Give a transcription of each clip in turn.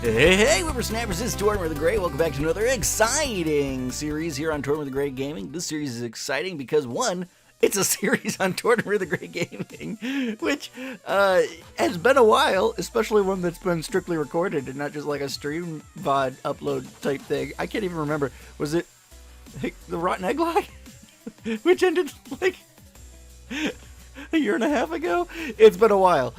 Hey, whippersnappers, this is Tortimer the Great. Welcome back to another exciting series here on Tortimer the Great Gaming. This series is exciting because, one, it's a series on Tortimer the Great Gaming, which has been a while, especially one that's been strictly recorded and not just like a stream VOD upload type thing. I can't even remember. Was it the Rotten Egg Lie? Which ended like a year and a half ago? It's been a while.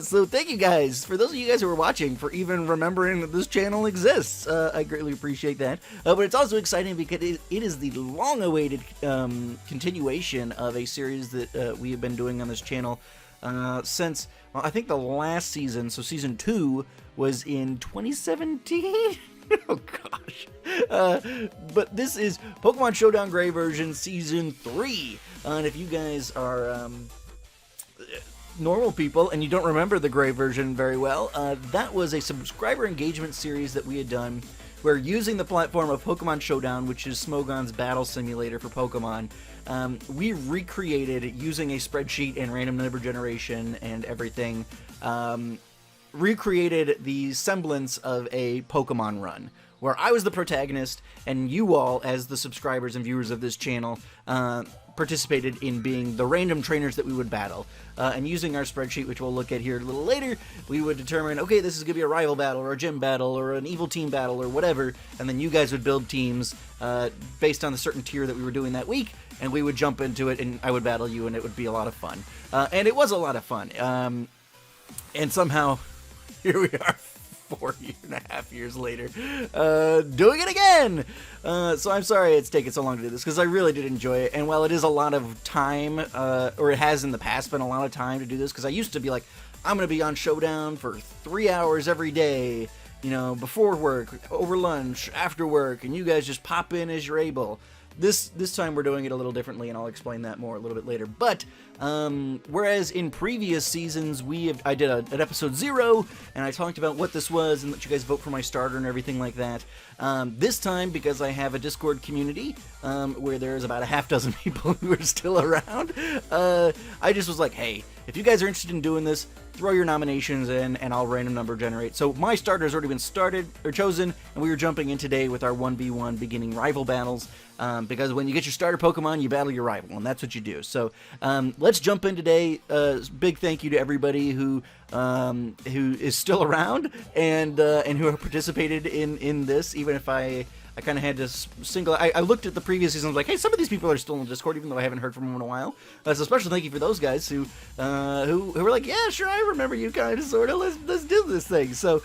So thank you guys, for those of you guys who are watching, for even remembering that this channel exists. I greatly appreciate that. But it's also exciting because it is the long-awaited continuation of a series that we have been doing on this channel since, well, I think the last season, so season 2 was in 2017? Oh gosh. But this is Pokemon Showdown Gray version Season 3. And if you guys are normal people and you don't remember the Gray version very well, that was a subscriber engagement series that we had done where, using the platform of Pokemon Showdown, which is Smogon's battle simulator for Pokemon, we recreated, using a spreadsheet and random number generation and everything, recreated the semblance of a Pokemon run, where I was the protagonist and you all, as the subscribers and viewers of this channel, participated in being the random trainers that we would battle. And using our spreadsheet, which we'll look at here a little later, we would determine, okay, this is going to be a rival battle, or a gym battle, or an evil team battle, or whatever, and then you guys would build teams based on the certain tier that we were doing that week, and we would jump into it, and I would battle you, and it would be a lot of fun. And it was a lot of fun. And somehow, here we are, 4.5 years later, doing it again! So I'm sorry it's taken so long to do this, because I really did enjoy it, and while it is a lot of time, or it has in the past been a lot of time to do this, because I used to be like, I'm going to be on Showdown for 3 hours every day, you know, before work, over lunch, after work, and you guys just pop in as you're able. This time we're doing it a little differently, and I'll explain that more a little bit later. But whereas in previous seasons I did an episode 0, and I talked about what this was and let you guys vote for my starter and everything like that. This time, because I have a Discord community where there's about a half dozen people who are still around, I just was like, hey, if you guys are interested in doing this, throw your nominations in, and I'll random number generate. So my starter has already been chosen, and we were jumping in today with our 1v1 beginning rival battles, because when you get your starter Pokemon, you battle your rival, and that's what you do. So let's jump in today. Big thank you to everybody who is still around and who have participated in this, even if I kind of had to single. I looked at the previous season, I was like, hey, some of these people are still in Discord, even though I haven't heard from them in a while. So special thank you for those guys who were like, yeah, sure, I remember you, kind of, sort of. Let's do this thing. So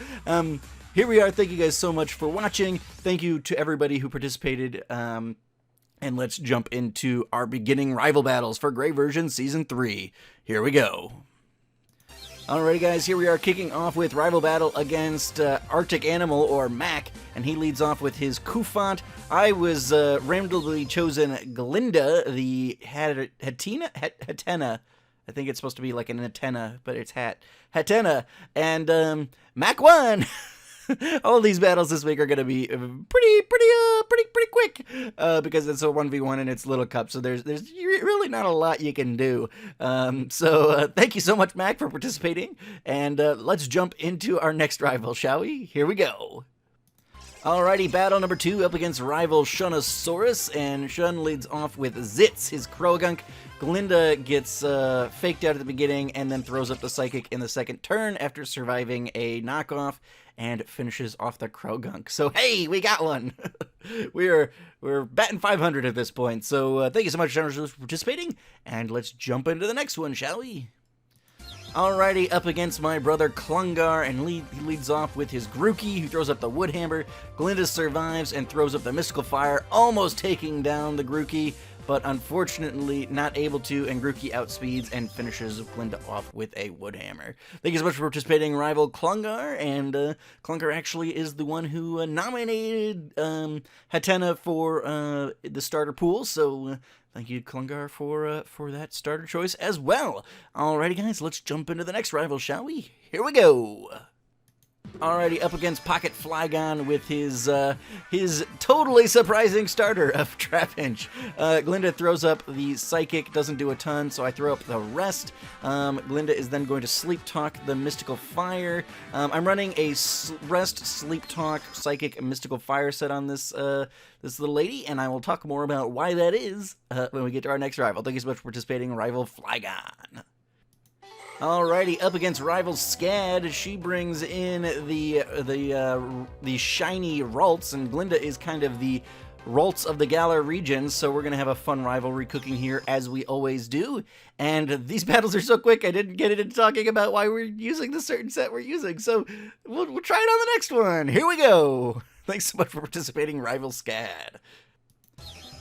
here we are. Thank you guys so much for watching. Thank you to everybody who participated. And let's jump into our beginning rival battles for Gray version Season 3. Here we go. Alrighty guys, here we are kicking off with rival battle against Arctic Animal, or Mac, and he leads off with his Kufant. I was randomly chosen Glinda, the Hatena. I think it's supposed to be like an antenna, but it's Hatena, and Mac won! All these battles this week are going to be pretty quick, because it's a 1v1 and it's Little Cup, so there's really not a lot you can do. So thank you so much, Mac, for participating, and let's jump into our next rival, shall we? Here we go. Alrighty, battle number 2 up against rival Shunosaurus, and Shun leads off with Zitz, his Croagunk. Glinda gets faked out at the beginning and then throws up the Psychic in the second turn after surviving a knockoff, and finishes off the Croagunk. So hey, we got one! we're batting 500 at this point, so thank you so much, Shunosaurus, for participating, and let's jump into the next one, shall we? Alrighty, up against my brother Klungar, and he leads off with his Grookey, who throws up the Wood Hammer. Glinda survives and throws up the Mystical Fire, almost taking down the Grookey, but unfortunately not able to, and Grookey outspeeds and finishes Glinda off with a Wood Hammer. Thank you so much for participating, rival Klungar, and Klungar actually is the one who nominated Hatena for the starter pool, so thank you, Klungar, for that starter choice as well. Alrighty, guys, let's jump into the next rival, shall we? Here we go! Alrighty, up against Pocket Flygon with his totally surprising starter of Trapinch. Glinda throws up the Psychic, doesn't do a ton, so I throw up the rest. Glinda is then going to Sleep Talk the Mystical Fire. I'm running a Rest, Sleep Talk, Psychic, Mystical Fire set on this this little lady, and I will talk more about why that is when we get to our next rival. Thank you so much for participating, Rival Flygon. Alrighty, up against Rival Scad, she brings in the shiny Ralts, and Glinda is kind of the Ralts of the Galar region, so we're going to have a fun rivalry cooking here, as we always do. And these battles are so quick, I didn't get into talking about why we're using the certain set we're using, so we'll try it on the next one. Here we go! Thanks so much for participating, Rival Scad.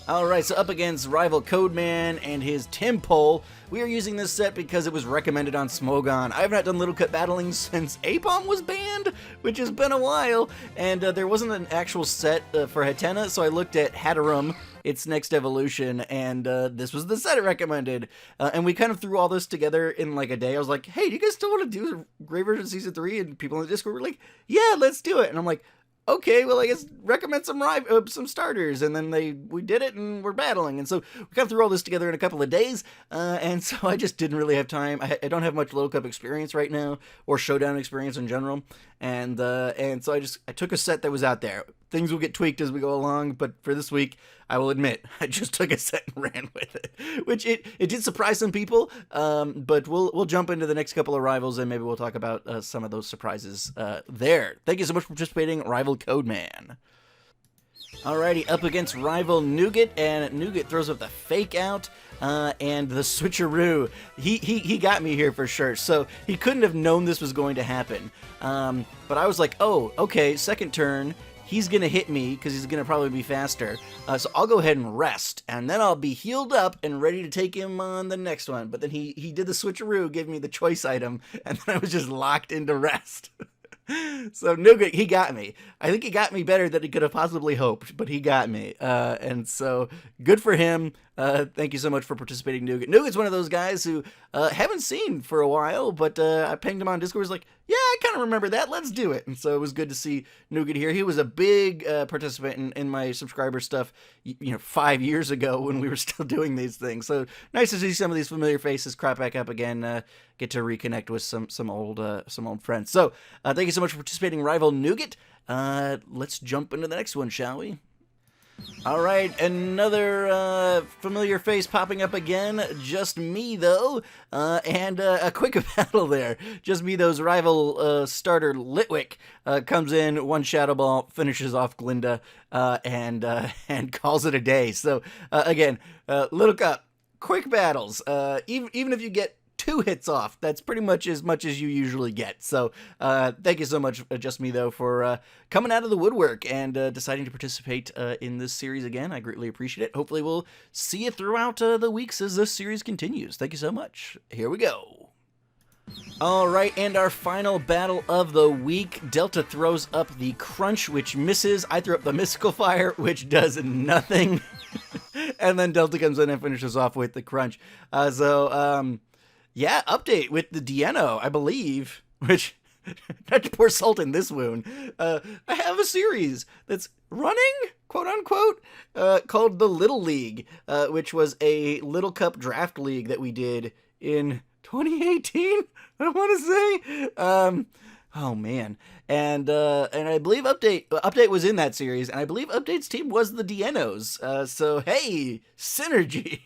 Alright, so up against Rival Codeman and his Timpole, we are using this set because it was recommended on Smogon. I have not done Little Cut battling since Apom was banned, which has been a while, and there wasn't an actual set for Hatena, so I looked at Hatterum, its next evolution, and this was the set it recommended. And we kind of threw all this together in like a day. I was like, hey, do you guys still want to do Grey Version Season 3? And people in the Discord were like, yeah, let's do it. And I'm like, okay, well, I guess recommend some starters, and then we did it, and we're battling, and so we kind of threw all this together in a couple of days, and so I just didn't really have time. I don't have much Little Cup experience right now, or Showdown experience in general, and so I took a set that was out there. Things will get tweaked as we go along, but for this week, I will admit, I just took a set and ran with it, which it did surprise some people, but we'll jump into the next couple of rivals, and maybe we'll talk about some of those surprises there. Thank you so much for participating, Rival Codeman. Alrighty, up against Rival Nougat, and Nougat throws up the Fake Out, and the Switcheroo. He got me here for sure, so he couldn't have known this was going to happen, but I was like, oh, okay, second turn, he's going to hit me because he's going to probably be faster. So I'll go ahead and rest, and then I'll be healed up and ready to take him on the next one. But then he did the switcheroo, gave me the choice item, and then I was just locked into rest. So Nougat, he got me. I think he got me better than he could have possibly hoped, but he got me. And so good for him. Thank you so much for participating, Nougat. Nougat's one of those guys who haven't seen for a while, but I pinged him on Discord. He was like, yeah, I kind of remember that. Let's do it. And so it was good to see Nougat here. He was a big participant in my subscriber stuff, 5 years ago when we were still doing these things. So nice to see some of these familiar faces crop back up again. Get to reconnect with some old friends. So thank you so much for participating, Rival Nougat. Let's jump into the next one, shall we? All right, another familiar face popping up again. Just me, though, and a quick battle there. Just me, though's Rival starter Litwick comes in, one Shadow Ball, finishes off Glinda, and calls it a day. So, again, Little Cup, quick battles. Even if you get 2 hits off, that's pretty much as you usually get. So thank you so much, Just Me, though, for coming out of the woodwork and deciding to participate in this series again. I greatly appreciate it. Hopefully we'll see you throughout the weeks as this series continues. Thank you so much. Here we go. All right, and our final battle of the week. Delta throws up the Crunch, which misses. I throw up the Mystical Fire, which does nothing. And then Delta comes in and finishes off with the Crunch. Yeah, update with the Dieno, I believe, which, not to pour salt in this wound, I have a series that's running, quote-unquote, called the Little League, which was a Little Cup draft league that we did in 2018, I want to say. Oh, man. And I believe Update was in that series, and I believe Update's team was the Dienos. So, hey, synergy.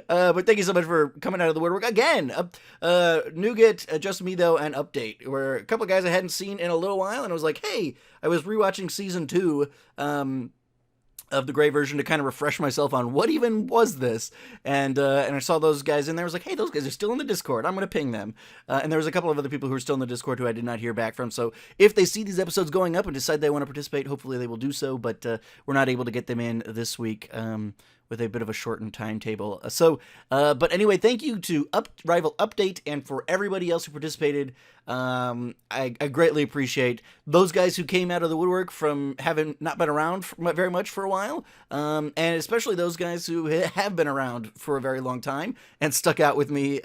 But thank you so much for coming out of the woodwork again. Nougat, Just Me, though, and Update were a couple of guys I hadn't seen in a little while, and I was like, hey, I was rewatching season 2 of the Grey version to kind of refresh myself on what even was this, and I saw those guys in there. I was like, hey, those guys are still in the Discord. I'm going to ping them. And there was a couple of other people who are still in the Discord who I did not hear back from, so if they see these episodes going up and decide they want to participate, hopefully they will do so, but we're not able to get them in this week. a bit of a shortened timetable. But anyway, thank you to Rival Update and for everybody else who participated. I greatly appreciate those guys who came out of the woodwork from having not been around very much for a while, and especially those guys who have been around for a very long time and stuck it out with me,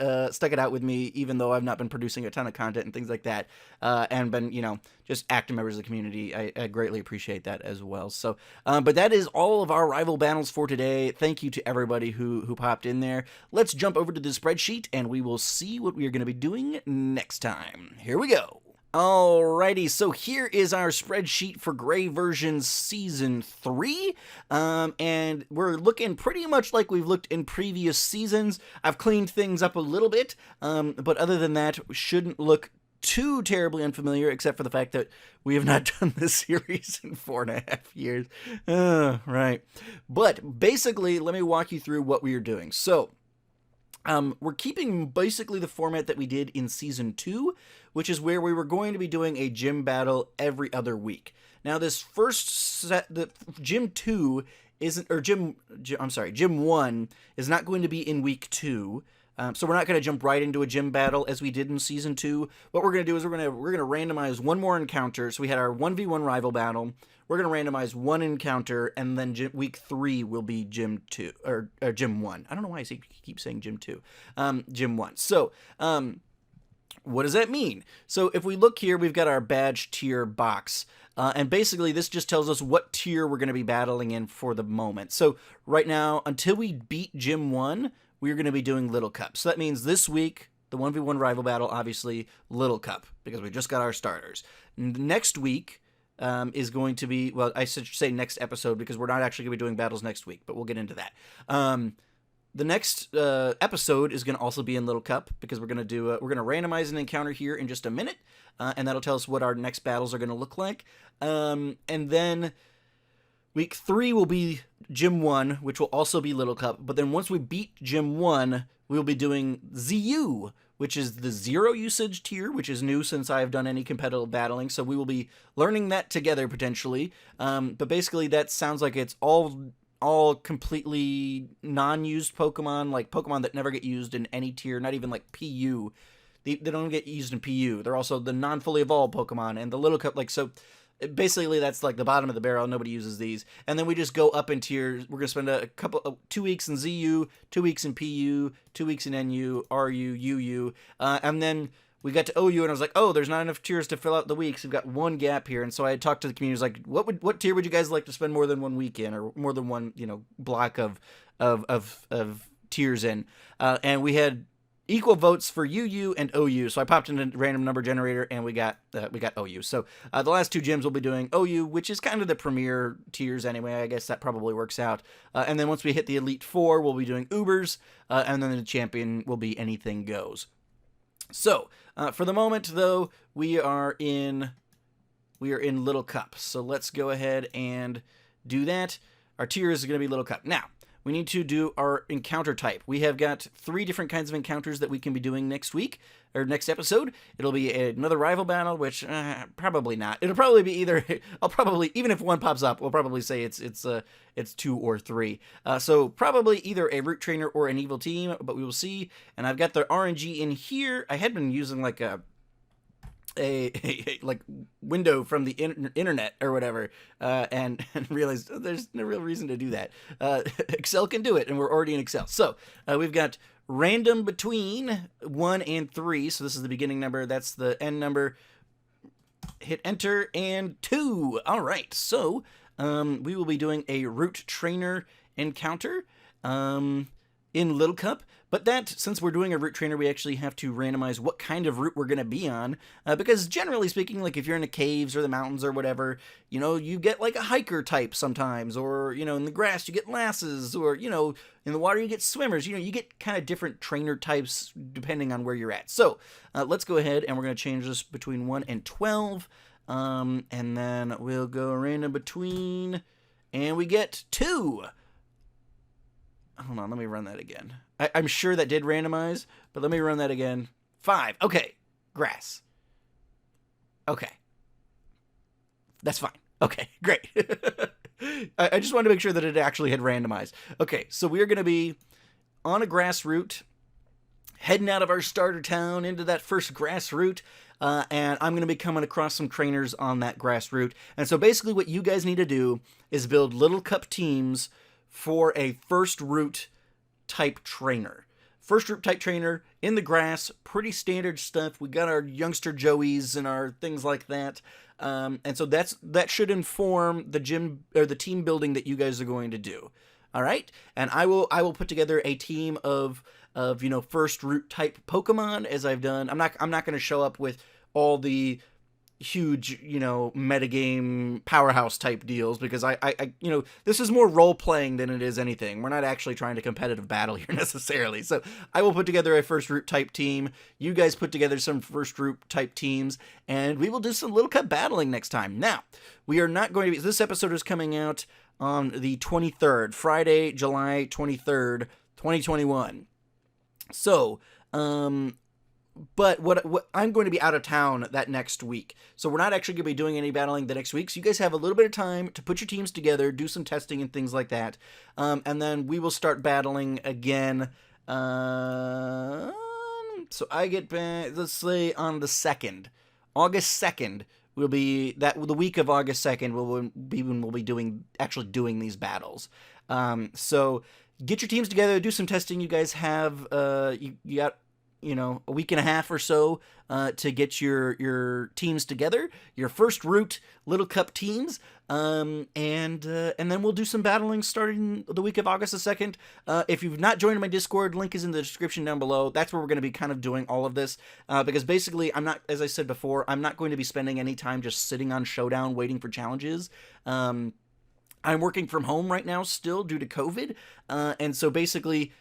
even though I've not been producing a ton of content and things like that, and been, just active members of the community. I greatly appreciate that as well. So, but that is all of our rival battles for today. Thank you to everybody who popped in there. Let's jump over to the spreadsheet and we will see what we are going to be doing next time. Here we go. Alrighty, so here is our spreadsheet for Gray Version Season 3, and we're looking pretty much like we've looked in previous seasons. I've cleaned things up a little bit, but other than that, shouldn't look too terribly unfamiliar, except for the fact that we have not done this series in 4.5 years. Right. But basically, let me walk you through what we are doing. So, we're keeping basically the format that we did in Season 2, which is where we were going to be doing a gym battle every other week. Now, this first set, the Gym 2 isn't, or Gym 1 is not going to be in week 2. So we're not going to jump right into a gym battle as we did in Season 2. What we're going to do is we're going to randomize one more encounter. So we had our 1v1 rival battle. We're going to randomize one encounter, and then week 3 will be Gym 2, or Gym 1. I don't know why I keep saying Gym 2. Gym 1. So, what does that mean? So if we look here, we've got our badge tier box. And basically, this just tells us what tier we're going to be battling in for the moment. So right now, until we beat Gym 1, we're going to be doing Little Cup. So that means this week, the 1v1 rival battle, obviously, Little Cup, because we just got our starters. Next week is going to be, well, I should say next episode, because we're not actually going to be doing battles next week, but we'll get into that. The next episode is going to also be in Little Cup, because we're going to randomize an encounter here in just a minute, and that'll tell us what our next battles are going to look like. And then week 3 will be Gym 1, which will also be Little Cup. But then once we beat Gym 1, we'll be doing ZU, which is the 0 usage tier, which is new since I've done any competitive battling. So we will be learning that together potentially. But basically that sounds like it's all completely non-used Pokemon, like Pokemon that never get used in any tier, not even like PU. They don't get used in PU. They're also the non-fully evolved Pokemon and the Little Cup, like, so basically that's like the bottom of the barrel. Nobody uses these. And then we just go up in tiers. We're going to spend 2 weeks in ZU, 2 weeks in PU, 2 weeks in NU, RU, UU. And then we got to OU and I was like, oh, there's not enough tiers to fill out the weeks. We've got one gap here. And so I had talked to the community. I was like, what tier would you guys like to spend more than 1 week in, or more than one, block of tiers in? And we had equal votes for UU and OU. So I popped in a random number generator and we got OU. So the last 2 gyms will be doing OU, which is kind of the premier tiers anyway. I guess that probably works out. And then once we hit the Elite 4, we'll be doing Ubers. And then the champion will be Anything Goes. So for the moment, though, we are in Little Cup. So let's go ahead and do that. Our tier is going to be Little Cup. Now, we need to do our encounter type. We have got 3 different kinds of encounters that we can be doing next week, or next episode. It'll be another rival battle, which probably not. It'll probably be either, even if one pops up, we'll probably say it's 2 or 3. So probably either a root trainer or an evil team, but we will see. And I've got the RNG in here. I had been using like a like window from the internet or whatever, and realized there's no real reason to do that. Excel can do it, and we're already in Excel. So we've got random between 1 and 3. So this is the beginning number. That's the end number. Hit enter, and 2. All right. So we will be doing a root trainer encounter in Little Cup. But that, since we're doing a route trainer, we actually have to randomize what kind of route we're going to be on. Because generally speaking, like if you're in the caves or the mountains or whatever, you get like a hiker type sometimes. Or, in the grass you get lasses. Or, in the water you get swimmers. You get kind of different trainer types depending on where you're at. So, let's go ahead and we're going to change this between 1 and 12. And then we'll go random between, and we get 2. Hold on, let me run that again. I'm sure that did randomize, but let me run that again. 5. Okay. Grass. Okay. That's fine. Okay, great. I just wanted to make sure that it actually had randomized. Okay, so we are going to be on a grass route, heading out of our starter town into that first grass route, and I'm going to be coming across some trainers on that grass route. And so basically what you guys need to do is build little cup teams for a first route type trainer. First route type trainer in the grass, pretty standard stuff. We got our youngster Joeys and our things like that. And so that should inform the gym or the team building that you guys are going to do. All right, and I will put together a team of first route type Pokemon as I've done. I'm not going to show up with all the huge metagame powerhouse type deals, because I this is more role playing than it is anything. We're not actually trying to competitive battle here necessarily. So I will put together a first route type team. You guys put together some first route type teams, and we will do some little cup battling next time. Now, we are not going to be, this episode is coming out on the 23rd, Friday, July 23rd, 2021. So, but what I'm going to be out of town that next week. So we're not actually going to be doing any battling the next week. So you guys have a little bit of time to put your teams together, do some testing and things like that. And then we will start battling again. So I get back, let's say on the 2nd, August 2nd. Will be that the week of August 2nd will be when we'll be doing these battles. So get your teams together, do some testing. You guys have you got a week and a half or so to get your teams together, your first route little cup teams, and then we'll do some battling starting the week of August the 2nd. If you've not joined my Discord, link is in the description down below. That's where we're going to be kind of doing all of this, because basically I'm not, as I said before, I'm not going to be spending any time just sitting on Showdown waiting for challenges. I'm working from home right now still due to COVID, and so basically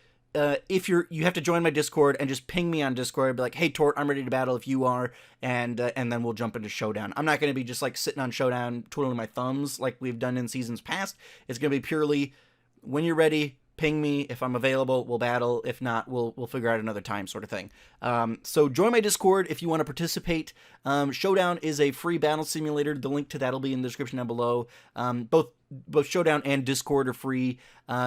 if you have to join my Discord and just ping me on Discord. I'd be like, hey, Tort, I'm ready to battle if you are, and then we'll jump into Showdown. I'm not going to be just like sitting on Showdown twiddling my thumbs like we've done in seasons past. It's going to be purely when you're ready, ping me. If I'm available, we'll battle. If not, we'll figure out another time, sort of thing. So join my Discord if you want to participate. Showdown is a free battle simulator. The link to that will be in the description down below. Both Showdown and Discord are free.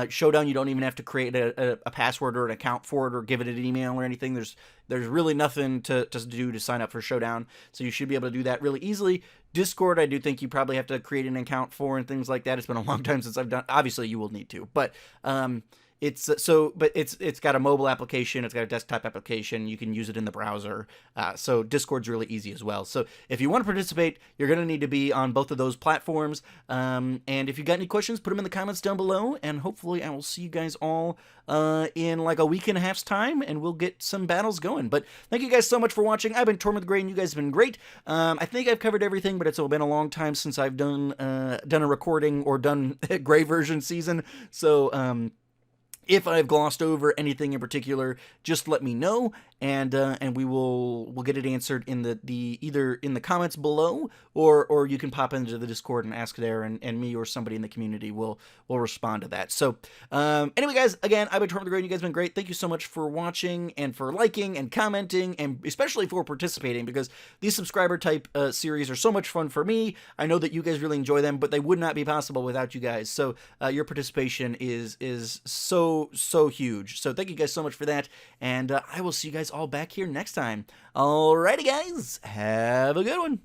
Showdown, you don't even have to create a password or an account for it or give it an email or anything. There's really nothing to do to sign up for Showdown, so you should be able to do that really easily. Discord, I do think you probably have to create an account for and things like that. It's been a long time since I've done. Obviously, you will need to, but it's got a mobile application, it's got a desktop application, you can use it in the browser, so Discord's really easy as well. So if you want to participate, you're going to need to be on both of those platforms, and if you got any questions, put them in the comments down below, and hopefully I will see you guys all in like a week and a half's time, and we'll get some battles going. But thank you guys so much for watching. I've been Tortimer the Gray, and you guys have been great. I think I've covered everything, but it's been a long time since I've done a recording or done a Gray version season, so if I've glossed over anything in particular, just let me know, and we'll get it answered in the either in the comments below, or you can pop into the Discord and ask there, and me or somebody in the community will respond to that. So anyway, guys, again, I've been Tortimer the Great. You guys have been great. Thank you so much for watching and for liking and commenting, and especially for participating, because these subscriber type series are so much fun for me. I know that you guys really enjoy them, but they would not be possible without you guys. So your participation is so huge. So thank you guys so much for that, and I will see you guys all back here next time. Alrighty, guys, have a good one.